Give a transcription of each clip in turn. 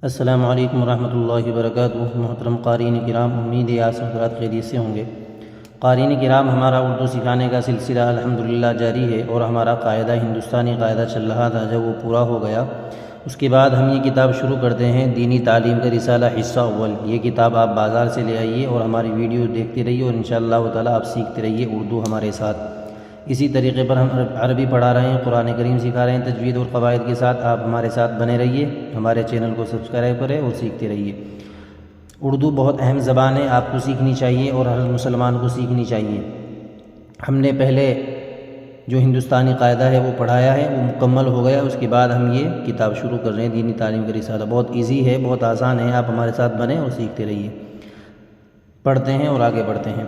السلام علیکم ورحمۃ اللہ وبرکاتہ۔ محترم قارئین کرام، امید ہے آپ سب حضرات خیریت سے ہوں گے۔ قارئین کرام، ہمارا اردو سکھانے کا سلسلہ الحمدللہ جاری ہے، اور ہمارا قاعدہ ہندوستانی قاعدہ چل رہا تھا، جب وہ پورا ہو گیا اس کے بعد ہم یہ کتاب شروع کرتے ہیں، دینی تعلیم کا رسالہ حصہ اول۔ یہ کتاب آپ بازار سے لے آئیے اور ہماری ویڈیو دیکھتے رہیے، اور انشاءاللہ تعالی آپ سیکھتے رہیے اردو ہمارے ساتھ۔ اسی طریقے پر ہم عربی پڑھا رہے ہیں، قرآن کریم سکھا رہے ہیں تجوید اور قواعد کے ساتھ۔ آپ ہمارے ساتھ بنے رہیے، ہمارے چینل کو سبسکرائب کریں اور سیکھتے رہیے۔ اردو بہت اہم زبان ہے، آپ کو سیکھنی چاہیے اور ہر مسلمان کو سیکھنی چاہیے۔ ہم نے پہلے جو ہندوستانی قاعدہ ہے وہ پڑھایا ہے، وہ مکمل ہو گیا، اس کے بعد ہم یہ کتاب شروع کر رہے ہیں، دینی تعلیم کا رسالہ۔ بہت ایزی ہے، بہت آسان ہے، آپ ہمارے ساتھ بنیں اور سیکھتے رہیے۔ پڑھتے ہیں اور آگے بڑھتے ہیں۔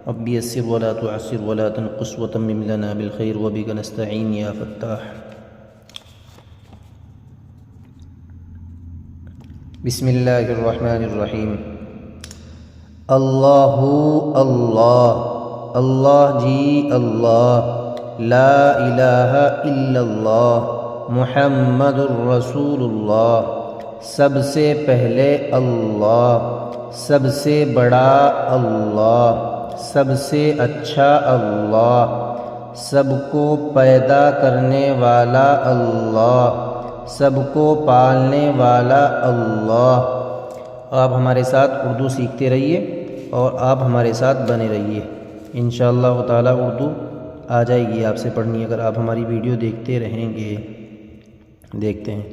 رب یسر ولا تعسر ولا تنقص وتمم لنا بالخير وبك نستعين يا فتاح۔ بسم اللہ الرحمن الرحیم۔ اللہ اللہ، اللہ جی اللہ، لا الہ الا اللہ، محمد الرسول اللہ، سب سے پہلے اللہ، سب سے بڑا اللہ، سب سے اچھا اللہ، سب کو پیدا کرنے والا اللہ، سب کو پالنے والا اللہ۔ آپ ہمارے ساتھ اردو سیکھتے رہیے اور آپ ہمارے ساتھ بنے رہیے، انشاءاللہ تعالی اردو آ جائے گی آپ سے پڑھنی، اگر آپ ہماری ویڈیو دیکھتے رہیں گے۔ دیکھتے ہیں۔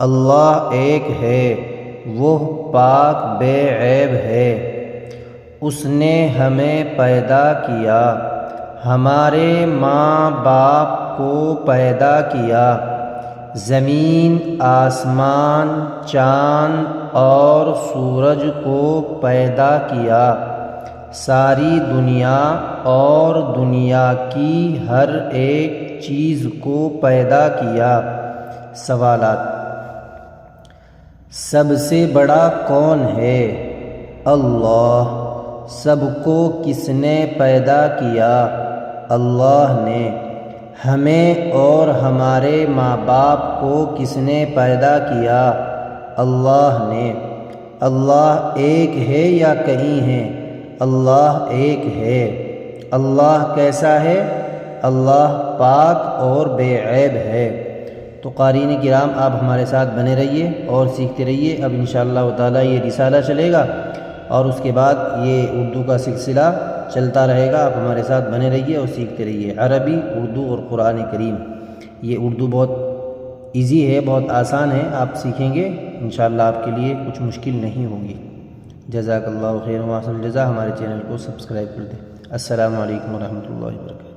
اللہ ایک ہے، وہ پاک بے عیب ہے، اس نے ہمیں پیدا کیا، ہمارے ماں باپ کو پیدا کیا، زمین، آسمان، چاند اور سورج کو پیدا کیا، ساری دنیا اور دنیا کی ہر ایک چیز کو پیدا کیا۔ سوالات: سب سے بڑا کون ہے؟ اللہ۔ سب کو کس نے پیدا کیا؟ اللہ نے۔ ہمیں اور ہمارے ماں باپ کو کس نے پیدا کیا؟ اللہ نے۔ اللہ ایک ہے یا کئی ہیں؟ اللہ ایک ہے۔ اللہ کیسا ہے؟ اللہ پاک اور بے عیب ہے۔ تو قارئین کرام، آپ ہمارے ساتھ بنے رہیے اور سیکھتے رہیے۔ اب انشاءاللہ تعالی یہ رسالہ چلے گا اور اس کے بعد یہ اردو کا سلسلہ چلتا رہے گا۔ آپ ہمارے ساتھ بنے رہیے اور سیکھتے رہیے عربی، اردو اور قرآن کریم۔ یہ اردو بہت ایزی ہے، بہت آسان ہے، آپ سیکھیں گے انشاءاللہ آپ کے لیے کچھ مشکل نہیں ہوگی۔ جزاک اللہ خیر و احسن الجزا۔ ہمارے چینل کو سبسکرائب کر دیں۔ السلام علیکم ورحمۃ اللہ وبرکاتہ۔